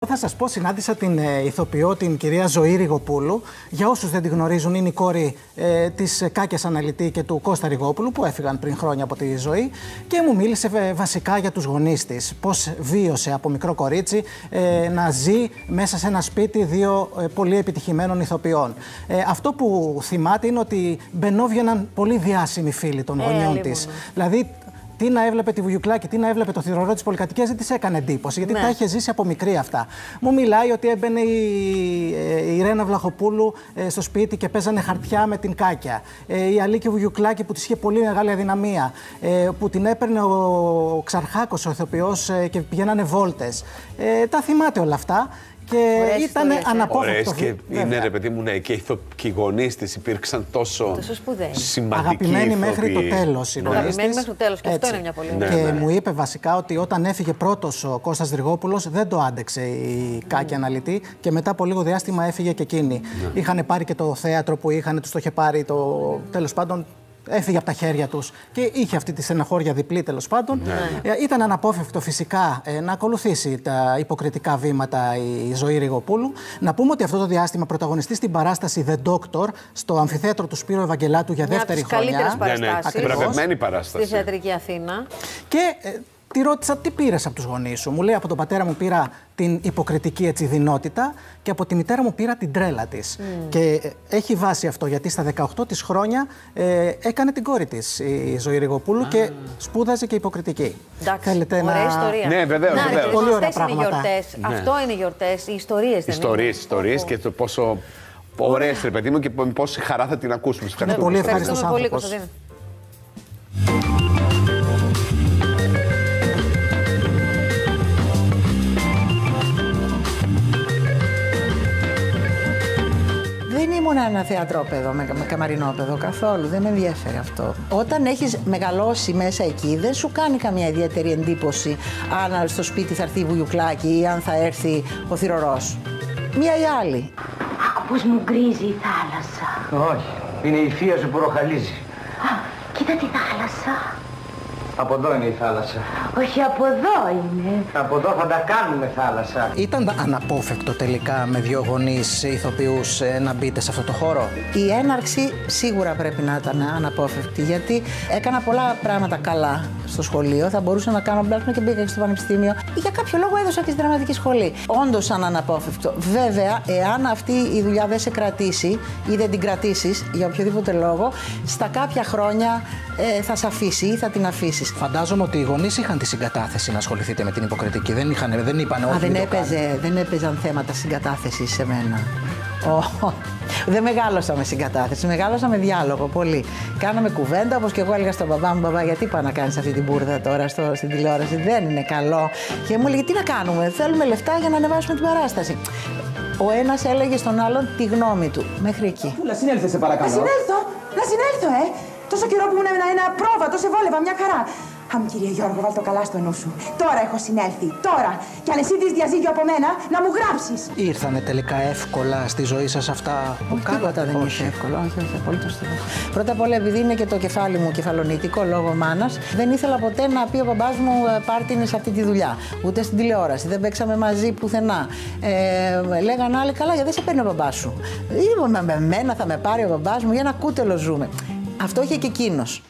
Θα σας πω, συνάντησα την ηθοποιό, την κυρία Ζωή Ριγοπούλου. Για όσους δεν τη γνωρίζουν, είναι η κόρη της Κάκιας Αναλυτή και του Κώστα Ριγόπουλου, που έφυγαν πριν χρόνια από τη ζωή. Και μου μίλησε βασικά για τους γονείς της. Πώς βίωσε από μικρό κορίτσι να ζει μέσα σε ένα σπίτι δύο πολύ επιτυχημένων ηθοποιών. Αυτό που θυμάται είναι ότι μπαινόβγαιναν πολύ διάσημοι φίλοι των γονιών της. Δηλαδή, τι να έβλεπε τη Βουγιουκλάκη, τι να έβλεπε το θηρορό της πολυκατοικίας, δεν της έκανε εντύπωση, γιατί τα είχε ζήσει από μικρή αυτά. Μου μιλάει ότι έμπαινε η Ρένα Βλαχοπούλου στο σπίτι και παίζανε χαρτιά με την Κάκια. Η Αλίκη Βουγιουκλάκη που της είχε πολύ μεγάλη αδυναμία, που την έπαιρνε ο Ξαρχάκος, ο ηθοποιός, και πηγαίνανε βόλτες. Τα θυμάται όλα αυτά. Και ήταν αναπόφευκτο. Και είναι, ρε παιδί μου, ναι, και οι γονείς της υπήρξαν τόσο σημαντικοί. Αγαπημένοι μέχρι το τέλος. Αγαπημένοι μέχρι το τέλος. Και αυτό είναι μια πολύ ωραία. Και μου είπε βασικά ότι όταν έφυγε πρώτος ο Κώστας Ριγόπουλος, δεν το άντεξε η Κάκια Αναλυτή και μετά από λίγο διάστημα έφυγε και εκείνη. Είχαν πάρει και το θέατρο που είχαν, τους το είχε πάρει τέλος πάντων. Έφυγε από τα χέρια τους και είχε αυτή τη στεναχώρια διπλή, τέλος πάντων. Ήταν αναπόφευκτο φυσικά να ακολουθήσει τα υποκριτικά βήματα η Ζωή Ριγοπούλου. Να πούμε ότι αυτό το διάστημα πρωταγωνιστεί στην παράσταση The Doctor στο αμφιθέατρο του Σπύρου Ευαγγελάτου για δεύτερη χρονιά. Καλύτερες παραστάσεις. Βραβευμένη παράσταση. Στη θεατρική Αθήνα. Και τη ρώτησα τι πήρες από τους γονείς σου. Μου λέει, από τον πατέρα μου πήρα την υποκριτική δεινότητα και από τη μητέρα μου πήρα την τρέλα της. Και έχει βάση αυτό, γιατί στα 18 της χρόνια έκανε την κόρη της η Ζωή Ριγοπούλου και σπούδαζε και υποκριτική. Εντάξει, θέλετε ωραία ιστορία. Ναι, βεβαίως. Πολύ ωραία πράγματα. Αυτό είναι γιορτές, οι ιστορίες. Ιστορίες και το πόσο ωραίες, ρε παιδί μου, και πόση χαρά θα την ακούσουμε. Είναι πολύ ευχαριστός άνθρωπος. Δεν ήμουν ένα θεατρόπεδο με καμαρινόπεδο καθόλου, δεν με ενδιαφέρει αυτό. Όταν έχεις μεγαλώσει μέσα εκεί, δεν σου κάνει καμία ιδιαίτερη εντύπωση αν στο σπίτι θα έρθει η Βουγιουκλάκη ή αν θα έρθει ο θηρορός. Μία ή άλλη. Πώς μου γκρίζει η θάλασσα. Όχι, είναι η θεία σου που ροχαλίζει. Κοίτα τη θάλασσα. Από εδώ είναι η θάλασσα. Όχι, από εδώ είναι. Από εδώ θα τα κάνουμε θάλασσα. Ήταν αναπόφευκτο τελικά με δύο γονείς ηθοποιούς να μπείτε σε αυτό το χώρο? Η έναρξη σίγουρα πρέπει να ήταν αναπόφευκτη, γιατί έκανα πολλά πράγματα καλά στο σχολείο. Θα μπορούσα να κάνω πλάσμα και μπήκα στο πανεπιστήμιο. Για κάποιο λόγο έδωσα και στη δραματική σχολή. Όντως σαν αναπόφευκτο. Βέβαια, εάν αυτή η δουλειά δεν σε κρατήσει ή δεν την κρατήσεις για οποιοδήποτε λόγο, στα κάποια χρόνια θα σε αφήσει ή θα την αφήσεις. Φαντάζομαι ότι οι γονείς είχαν τη συγκατάθεση να ασχοληθείτε με την υποκριτική. Δεν είπαν όχι. Δεν έπαιζαν θέματα συγκατάθεσης σε μένα. Δεν μεγάλωσα με συγκατάθεση, μεγάλωσα με διάλογο πολύ. Κάναμε κουβέντα, όπως και εγώ έλεγα στον μπαμπά μου: μπαμπά, γιατί πάει να κάνεις αυτή την μπουρδα τώρα στην τηλεόραση, δεν είναι καλό. Και μου έλεγε: τι να κάνουμε, θέλουμε λεφτά για να ανεβάσουμε την παράσταση. Ο ένας έλεγε στον άλλον τη γνώμη του. Μέχρι εκεί. Να συνέλθει, σε παρακαλώ. Να συνέλθω, Τόσο καιρό που ήμουν ένα πρόβατο, σε βόλευα μια χαρά. Κύριε Γιώργο, βάλ' το καλά στο νου σου. Τώρα έχω συνέλθει, τώρα. Κι αν εσύ δεις διαζύγιο από μένα, να μου γράψεις. Ήρθανε τελικά εύκολα στη ζωή σας αυτά που κάνατε? Δεν ήρθε εύκολα, όχι, απολύτως τίποτα. Πρώτα απ' όλα, επειδή είναι και το κεφάλι μου κεφαλονητικό λόγω μάνας, δεν ήθελα ποτέ να πει ο μπαμπάς μου πάρτινε σε αυτή τη δουλειά. Ούτε στην τηλεόραση, δεν παίξαμε μαζί πουθενά. Λέγανε άλλοι, καλά, γιατί δεν σε παίρνει ο μπαμπάς σου. Με μένα θα με πάρει ο μπαμπάς μου, για ένα κούτελο ζούμε. Αυτό είχε και εκείνος.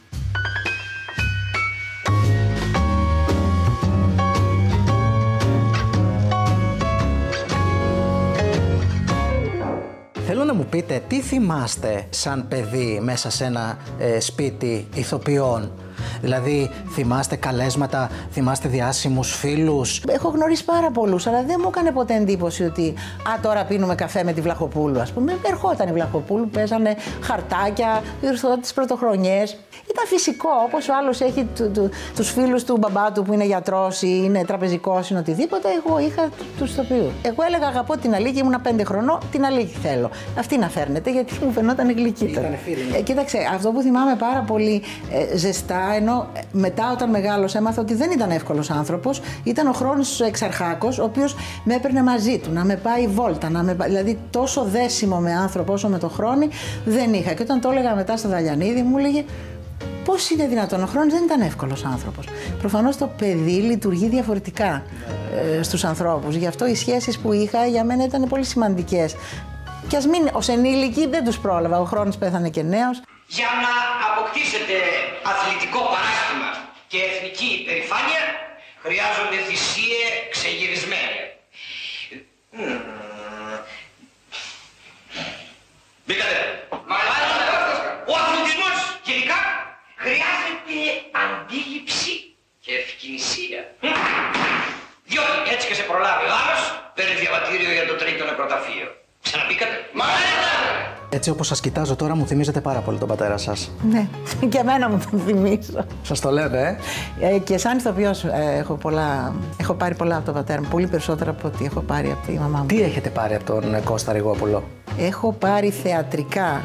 Θέλω να μου πείτε τι θυμάστε σαν παιδί μέσα σε ένα σπίτι ηθοποιών. Δηλαδή, θυμάστε καλέσματα, θυμάστε διάσημους φίλους? Έχω γνωρίσει πάρα πολλούς, αλλά δεν μου έκανε ποτέ εντύπωση ότι τώρα πίνουμε καφέ με τη Βλαχοπούλου, ας πούμε. Ερχόταν η Βλαχοπούλου, παίζανε χαρτάκια, τις πρωτοχρονιές. Ήταν φυσικό, όπως ο άλλος έχει τους φίλους του μπαμπά του που είναι γιατρός ή είναι τραπεζικός ή οτιδήποτε, εγώ είχα τους ηθοποιούς. Εγώ έλεγα: αγαπώ την Αλίκη, ήμουνα 5 χρονών, την Αλίκη θέλω. Αυτή να φέρνετε, γιατί μου φαινόταν γλυκύτερα. Κοίταξε, αυτό που θυμάμαι πάρα πολύ ζεστά, ενώ μετά όταν μεγάλωσα έμαθα ότι δεν ήταν εύκολος άνθρωπος, ήταν ο Χρόνης Εξαρχάκος, ο οποίος με έπαιρνε μαζί του, να με πάει βόλτα, δηλαδή τόσο δέσιμο με άνθρωπο όσο με τον Χρόνη δεν είχα. Και όταν το έλεγα μετά στο Δαλιανίδη μου έλεγε: Πώς είναι δυνατόν, ο Χρόνης δεν ήταν εύκολος άνθρωπος. Προφανώς το παιδί λειτουργεί διαφορετικά στους ανθρώπους. Γι' αυτό οι σχέσεις που είχα για μένα ήταν πολύ σημαντικές. Κι ας μην, ως ενήλικοι δεν τους πρόλαβα. Ο Χρόνης πέθανε και νέος. Για να αποκτήσετε αθλητικό παράστημα και εθνική υπερηφάνεια, χρειάζονται θυσίες ξεγυρισμένες. Μπήκατε. Ο αθλητισμός γενικά χρειάζεται αντίληψη και ευκαινησία. Διότι έτσι και σε προλάβει ο άλλος, παίρνει διαβατήριο για το τρίτο νεκροταφείο. Ξαναμπήκατε. Μάλιστα! Έτσι όπως σας κοιτάζω τώρα μου θυμίζετε πάρα πολύ τον πατέρα σας. Ναι, και εμένα μου τον θυμίζω. Σας το λένε, Και σαν ηθοποιός έχω πάρει πολλά από τον πατέρα μου, πολύ περισσότερα από ό,τι έχω πάρει από τη μαμά μου. Τι έχετε πάρει από τον Κώστα Ριγόπουλο? Έχω πάρει θεατρικά,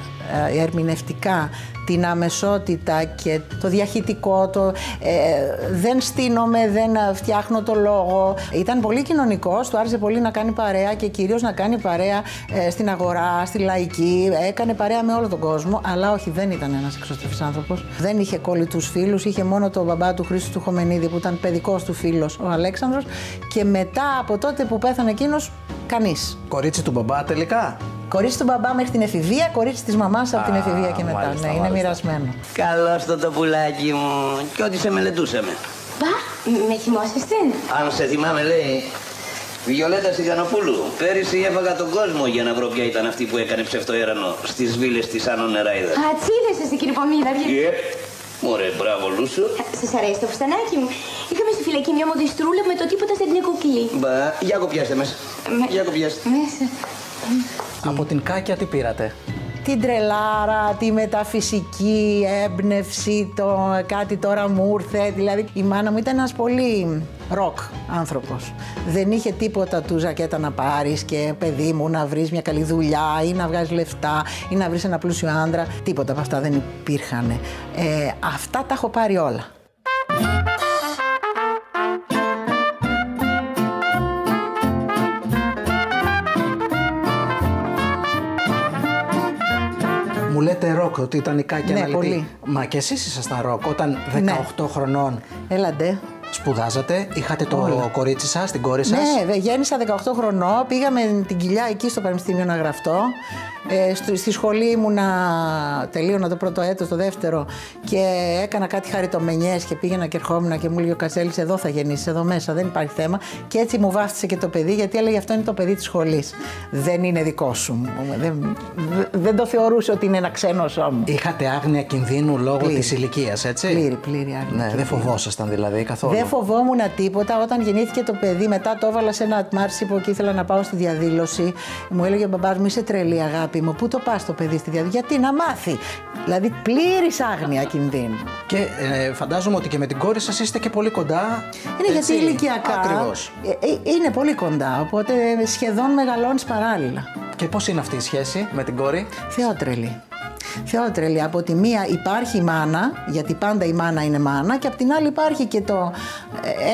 ερμηνευτικά, την αμεσότητα και το διαχυτικό, δεν στείνομαι, δεν φτιάχνω το λόγο. Ήταν πολύ κοινωνικός, του άρεσε πολύ να κάνει παρέα και κυρίως να κάνει παρέα στην αγορά, στη λαϊκή. Έκανε παρέα με όλο τον κόσμο, αλλά όχι, δεν ήταν ένας εξωστρεφής άνθρωπος. Δεν είχε κόλλητους φίλους, είχε μόνο τον μπαμπά του Χρήστου του Χομενίδη που ήταν παιδικός του φίλος, ο Αλέξανδρος, και μετά από τότε που πέθανε εκείνος, κανείς. Κορίτσι του μπαμπά τελικά? Κορίτσι του μπαμπά μέχρι την εφηβεία, κορίτσι της μαμάς από την εφηβεία και μετά. Μάλιστα, ναι, είναι μοιρασμένο. Καλώς το πουλάκι μου. Κι ό,τι σε μελετούσαμε. Μπα, με θυμόσαστε? Αν σε θυμάμαι, λέει. Βιολέτα Σιγανοπούλου. Πέρυσι έφαγα τον κόσμο για να βρω ποια ήταν αυτή που έκανε ψευτοέρανο στις βίλες της Άνω Νεράιδα. Ατσίδεσαι στην Κυρπομίδα. Μωρέ, μπράβο, Λούσου. Σας αρέσει το φουστανάκι μου? Είχαμε στη φυλακή μια μοδιστρούλα με το τίποτα σε την κουκλή. Μπα, για κοπιάστε μέσα. Για κοπιάστε. Μέσα. Από την Κάκια τι πήρατε? Την τρελάρα, τη μεταφυσική έμπνευση, το κάτι τώρα μου ήρθε. Δηλαδή η μάνα μου ήταν ένας πολύ ροκ άνθρωπος. Δεν είχε τίποτα του ζακέτα να πάρεις και παιδί μου να βρεις μια καλή δουλειά ή να βγάζεις λεφτά ή να βρεις ένα πλούσιο άντρα. Τίποτα από αυτά δεν υπήρχαν. Αυτά τα έχω πάρει όλα. Μου λέτε ροκ, ότι ήταν η Κάκια Ναι, αναλυτή. πολύ. Μα και εσείς ήσασταν ροκ όταν 18 χρονών Έλαντε. σπουδάζατε, είχατε το κορίτσι σας, την κόρη σας. Ναι, γέννησα 18 χρονών, πήγαμε την κοιλιά εκεί στο Πανεπιστήμιο να γραφτώ. Στη σχολή ήμουνα, τελείωνα το πρώτο έτος, το δεύτερο και έκανα κάτι χαριτομενιές και πήγαινα και ερχόμουν και μου λέει ο Κασέλης, εδώ θα γεννήσεις, εδώ μέσα, δεν υπάρχει θέμα. Και έτσι μου βάφτισε και το παιδί, γιατί έλεγε αυτό είναι το παιδί της σχολής. Δεν είναι δικό σου. Δεν το θεωρούσε ότι είναι ένα ξένο σώμα. Είχατε άγνοια κινδύνου λόγω της ηλικίας, έτσι? Πλήρη άγνοια. Ναι, δεν φοβόσασταν δηλαδή καθόλου? Δεν φοβόμουν τίποτα. Όταν γεννήθηκε το παιδί, μετά το έβαλα σε ένα μάρσιπο και ήθελα να πάω στη διαδήλωση. Μου έλεγε ο μπαμπάς μου, είσαι τρελή αγάπη μου, πού το πας το παιδί στη διαδήλωση? Γιατί να μάθει. Δηλαδή πλήρης άγνοια κινδύνου. Και φαντάζομαι ότι και με την κόρη σας είστε και πολύ κοντά. Είναι γιατί ηλικιακά. Ακριβώς. Είναι πολύ κοντά, οπότε σχεδόν μεγαλώνεις παράλληλα. Και πώς είναι αυτή η σχέση με την κόρη? Θεότρελη. Θεότρελη. Από τη μία υπάρχει η μάνα, γιατί πάντα η μάνα είναι μάνα, και από την άλλη υπάρχει και το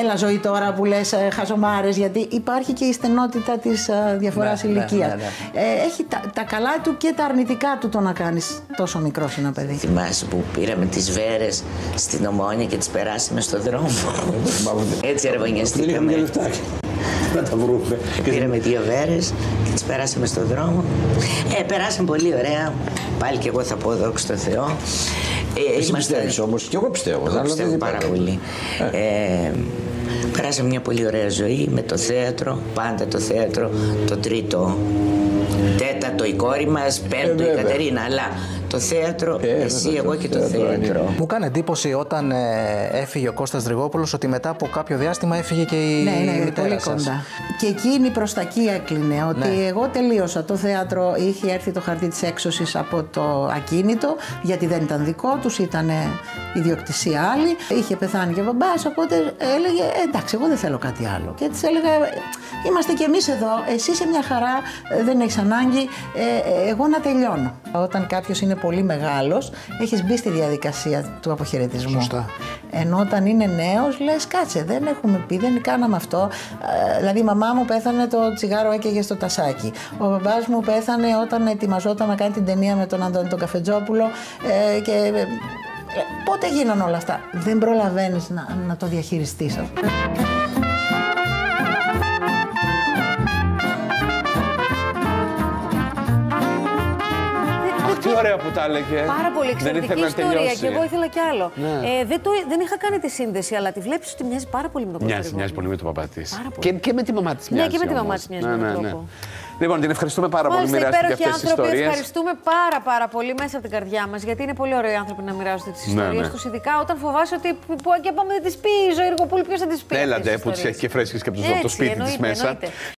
έλα ζωή τώρα που λες χαζομάρες, γιατί υπάρχει και η στενότητα της διαφοράς ηλικίας. Ναι. Έχει τα καλά του και τα αρνητικά του το να κάνεις τόσο μικρό ένα παιδί. Θυμάσαι που πήραμε τις βέρες στην Ομόνια και τις περάσαμε στο δρόμο? Έτσι αραβωνιαστήκαμε. Να τα βρούμε. Πήραμε 2 βέρες και τις περάσαμε στο δρόμο. Περάσαμε πολύ ωραία. Πάλι και εγώ θα πω δόξα τω Θεώ. Εσύ πιστεύεις όμως, και εγώ πιστεύω. Εγώ πιστεύω πάρα πολύ. Περάσαμε μια πολύ ωραία ζωή με το θέατρο, πάντα το θέατρο, το τρίτο, τέταρτο η κόρη μας, πέμπτο η Κατερίνα, αλλά το θέατρο, εσύ, εγώ και το θέατρο. Μου κάνει εντύπωση όταν έφυγε ο Κώστας Ριγόπουλος ότι μετά από κάποιο διάστημα έφυγε και η μητέρα πολύ σας. κοντά. Και εκείνη προς τα εκεί έκλεινε, ότι εγώ τελείωσα το θέατρο, είχε έρθει το χαρτί της έξωσης από το ακίνητο, γιατί δεν ήταν δικό τους, ήταν ιδιοκτησία άλλη. Είχε πεθάνει και ο μπαμπάς, οπότε έλεγε εντάξει, εγώ δεν θέλω κάτι άλλο. Και της έλεγα, είμαστε κι εμείς εδώ, εσύ είσαι μια χαρά, δεν έχεις ανάγκη, εγώ να τελειώνω. Όταν κάποιος είναι πολύ μεγάλος, έχεις μπει στη διαδικασία του αποχαιρετισμού. Σωστά. Ενώ όταν είναι νέος, λες κάτσε, δεν έχουμε πει, δεν κάναμε αυτό. Δηλαδή η μαμά μου πέθανε, το τσιγάρο έκαιγε στο τασάκι. Ο μπαμπάς μου πέθανε όταν ετοιμαζόταν να κάνει την ταινία με τον Αντώνη τον Καφετζόπουλο και Πότε γίνανε όλα αυτά? Δεν προλαβαίνεις να το διαχειριστείς αυτό. Τι ωραία που τα έλεγε. Πάρα πολύ εξαιρετική ιστορία και εγώ ήθελα κι άλλο. Ναι. Δεν είχα κάνει τη σύνδεση, αλλά τη βλέπεις ότι μοιάζει πάρα πολύ με τον Κώστα. Μοιάζει πολύ με τον παπά της. Και με τη μαμά της μοιάζει. Ναι, και με τη μαμά της μοιάζει με τον τρόπο. Λοιπόν, την ευχαριστούμε πάρα πολύ. Μοιράστηκε αυτές τις ιστορίες. Ευχαριστούμε πάρα πολύ μέσα από την καρδιά μας, γιατί είναι πολύ ωραίοι άνθρωποι να μοιράζονται τις ιστορίες τους, ειδικά όταν φοβάσαι ότι και πάμε να τις πει η Ζωή Ριγοπούλου, ποιος θα τις πει. Έλατε, που τις έχει και φρέσκες και από το σπίτι της μέσα.